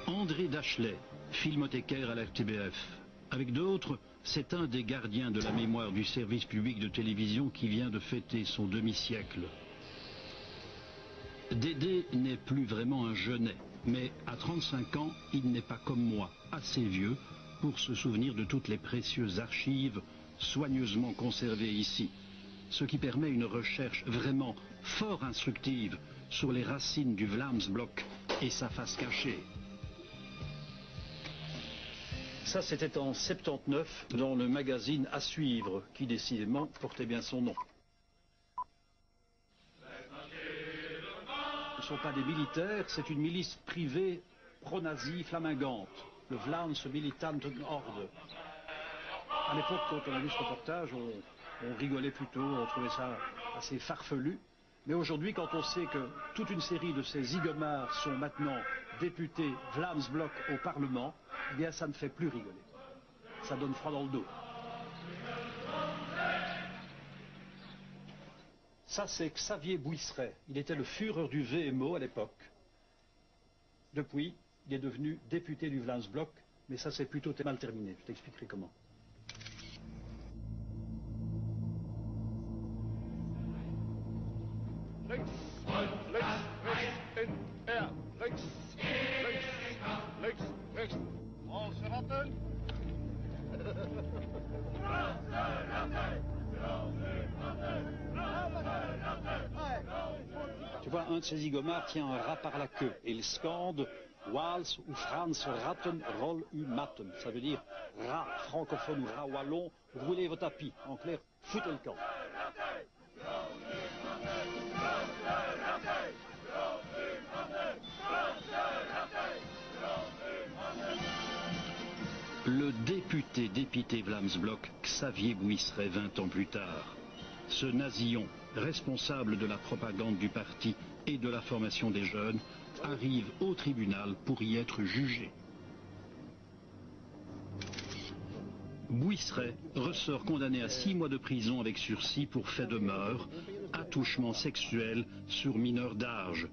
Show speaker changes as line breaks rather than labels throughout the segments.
André Dachelet, filmothécaire à la RTBF. Avec d'autres, c'est un des gardiens de la mémoire du service public de télévision qui vient de fêter son demi-siècle. Dédé n'est plus vraiment un jeunet, mais à 35 ans, il n'est pas comme moi, assez vieux pour se souvenir de toutes les précieuses archives soigneusement conservées ici. Ce qui permet une recherche vraiment fort instructive sur les racines du Vlaamsblok et sa face cachée. Ça, c'était en 79 dans le magazine À suivre, qui décidément portait bien son nom. Ce ne sont pas des militaires, c'est une milice privée pro-nazie flamingante, le Vlaams Militantenorde. À l'époque, quand on a vu ce reportage, on rigolait plutôt, on trouvait ça assez farfelu. Mais aujourd'hui, quand on sait que toute une série de ces zigomards sont maintenant députés Vlaamsblok au Parlement, eh bien ça ne fait plus rigoler. Ça donne froid dans le dos. Ça, c'est Xavier Bouisseret. Il était le Führer du VMO à l'époque. Depuis, il est devenu député du Vlaamsblok, mais ça c'est plutôt mal terminé. Je t'expliquerai comment.
Links, in, links, rechts. Franse ratten.
Tu vois, un de ces zigomards tient un rat par la queue et il scande Waals ou Frans ratten roll u matten. Ça veut dire rat francophone ou rat wallon, roulez vos tapis. En clair, foutez le camp. Le député Vlaamsblok, Xavier Bouisseret, 20 ans plus tard. Ce nasillon, responsable de la propagande du parti et de la formation des jeunes, arrive au tribunal pour y être jugé. Bouisseret ressort condamné à 6 mois de prison avec sursis pour fait de mœurs, attouchement sexuel sur mineur d'âge,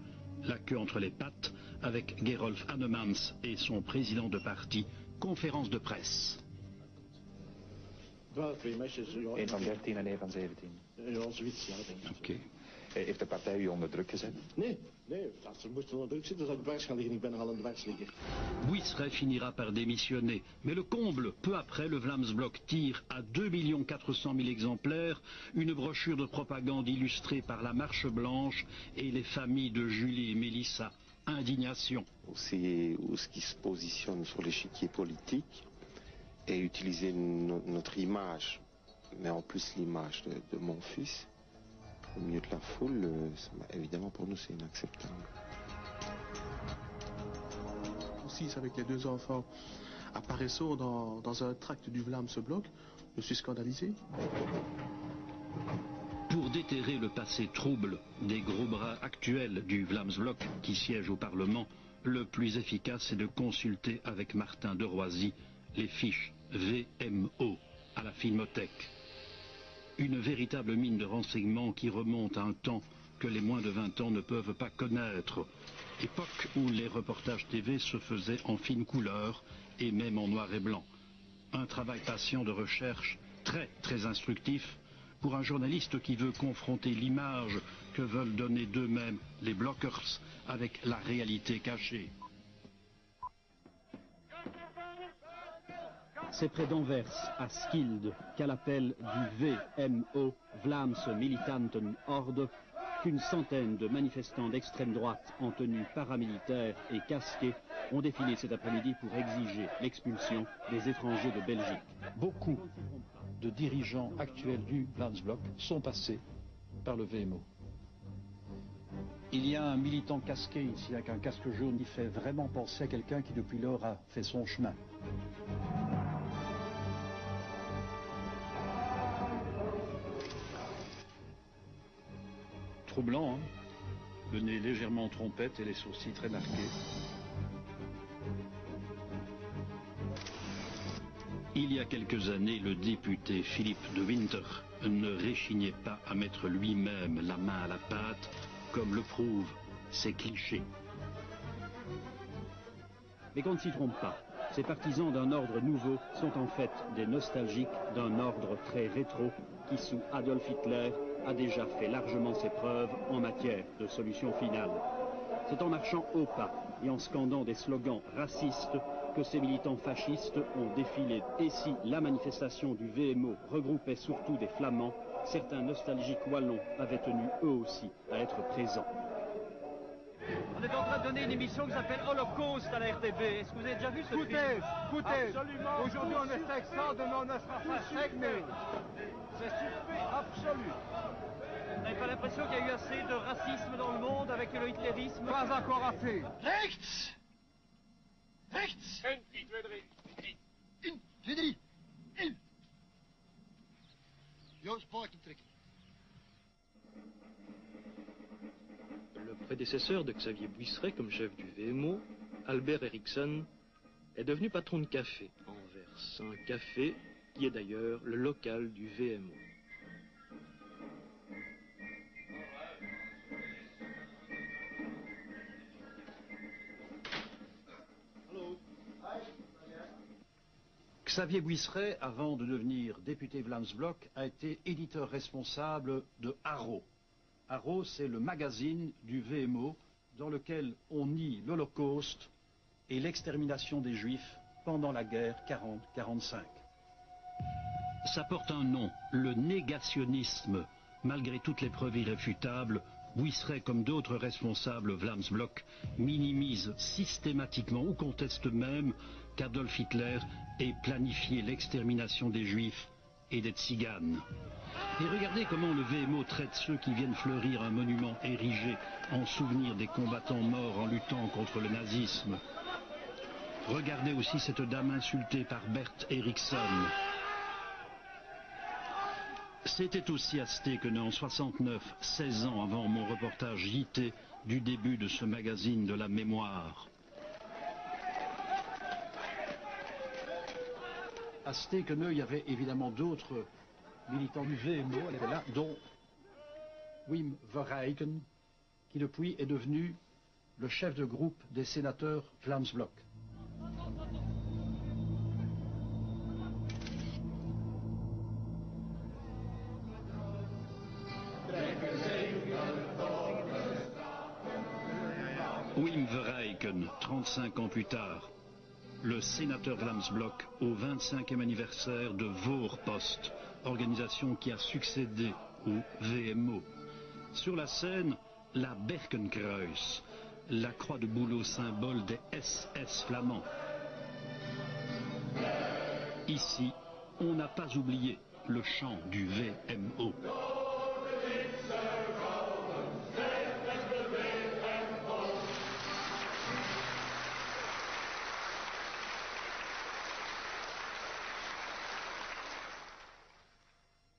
la queue entre les pattes avec Gerolf Annemans et son président de parti, conférence de presse.
Een van 13 en een van 17.
Ja, zoiets, ja, denk ik.
Oké.
Heeft de partij u onder druk gezet?
Nee, als ze moesten onder druk zitten, zou ik dwars gaan liggen. Ik ben nogal een dwarsligger.
Bouisseret finira par démissionner, mais le comble, peu après, le Vlaamsblok tire à 2 400 000 exemplaires une brochure de propagande illustrée par la Marche Blanche et les familles de Julie et Mélissa. Indignation.
C'est ce qui se positionne sur l'échiquier politique et utiliser notre image, mais en plus l'image de mon fils, au milieu de la foule, évidemment pour nous c'est inacceptable.
Aussi avec les 2 enfants apparaissant dans un tract du Vlaamsblok, je suis scandalisé.
Pour déterrer le passé trouble des gros bras actuels du Vlaamsblok qui siègent au Parlement, le plus efficace est de consulter avec Martin de Roisy les fiches VMO à la Filmothèque. Une véritable mine de renseignements qui remonte à un temps que les moins de 20 ans ne peuvent pas connaître. Époque où les reportages TV se faisaient en fine couleur et même en noir et blanc. Un travail patient de recherche très instructif pour un journaliste qui veut confronter l'image que veulent donner d'eux-mêmes les blockers avec la réalité cachée. C'est près d'Anvers, à Skilde, qu'à l'appel du VMO, Vlaams Militantenorde, qu'une centaine de manifestants d'extrême droite en tenue paramilitaire et casqués ont défilé cet après-midi pour exiger l'expulsion des étrangers de Belgique. Beaucoup de dirigeants actuels du Vlaamsblok sont passés par le VMO. Il y a un militant casqué ici avec un casque jaune qui fait vraiment penser à quelqu'un qui depuis lors a fait son chemin. Troublant, hein? Le nez légèrement en trompette et les sourcils très marqués. Il y a quelques années, le député Philippe de Winter ne réchignait pas à mettre lui-même la main à la pâte, comme le prouvent ces clichés.
Mais qu'on ne s'y trompe pas, ces partisans d'un ordre nouveau sont en fait des nostalgiques d'un ordre très rétro qui, sous Adolf Hitler, a déjà fait largement ses preuves en matière de solution finale. C'est en marchant au pas et en scandant des slogans racistes que ces militants fascistes ont défilé. Et si la manifestation du VMO regroupait surtout des Flamands, certains nostalgiques wallons avaient tenu eux aussi à être présents.
On est en train de donner une émission qui s'appelle Holocauste à la RTB. Est-ce que vous avez déjà vu ce film?
Écoutez, aujourd'hui on est avec ça, demain on ne sera pas avec, mais c'est stupide, absolu.
Vous n'avez pas l'impression qu'il y a eu assez de racisme dans le monde avec le hitlérisme?
Pas encore assez.
Rechts! Rechts!
1, 2, 3.
1, 2, 3. 1. Joost, paardje trekken.
Le prédécesseur de Xavier Buisseret comme chef du VMO, Albert Eriksson, est devenu patron de café à Anvers. Un café qui est d'ailleurs le local du VMO.
Xavier Buisseret, avant de devenir député Vlaams Blok, a été éditeur responsable de Haro. Haro, c'est le magazine du VMO dans lequel on nie l'Holocauste et l'extermination des Juifs pendant la guerre 40-45. Ça porte un nom, le négationnisme. Malgré toutes les preuves irréfutables, Buisseret, comme d'autres responsables Vlaams Blok, minimise systématiquement ou conteste même qu'Adolf Hitler ait planifié l'extermination des Juifs et des Tziganes. Et regardez comment le VMO traite ceux qui viennent fleurir un monument érigé en souvenir des combattants morts en luttant contre le nazisme. Regardez aussi cette dame insultée par Bert Eriksson. C'était aussi à Stekene en 69, 16 ans avant mon reportage JT du début de ce magazine de la mémoire. À Stekene, il y avait évidemment d'autres militants du VMO, elle était là, dont Wim Verheyken, qui depuis est devenu le chef de groupe des sénateurs Vlaams Blok. Wim Verheyken, 35 ans plus tard, le sénateur Vlaams Blok au 25e anniversaire de Voorpost, organisation qui a succédé au VMO. Sur la scène, la Berkenkruis, la croix de bouleau symbole des SS flamands. Ici, on n'a pas oublié le chant du VMO.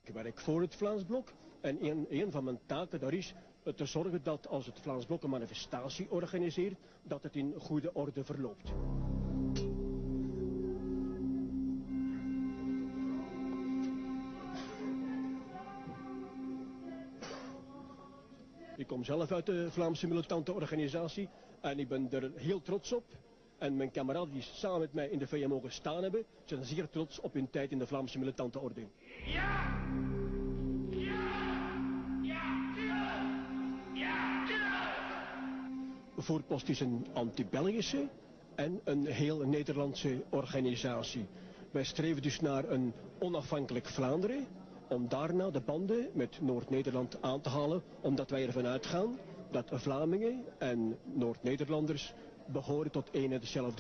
Ik werk voor het Vlaams Blok en een van mijn taken daar is te zorgen dat als het Vlaams Blok een manifestatie organiseert, dat het in goede orde verloopt. Ik kom zelf uit de Vlaamse militante organisatie en ik ben er heel trots op. En mijn kameraden die samen met mij in de VMO gestaan hebben, zijn zeer trots op hun tijd in de Vlaamse militante orde. Ja! Voorpost is een anti-Belgische en een heel Nederlandse organisatie. Wij streven dus naar een onafhankelijk Vlaanderen, om daarna de banden met Noord-Nederland aan te halen, omdat wij ervan uitgaan dat Vlamingen en Noord-Nederlanders behoren tot één en dezelfde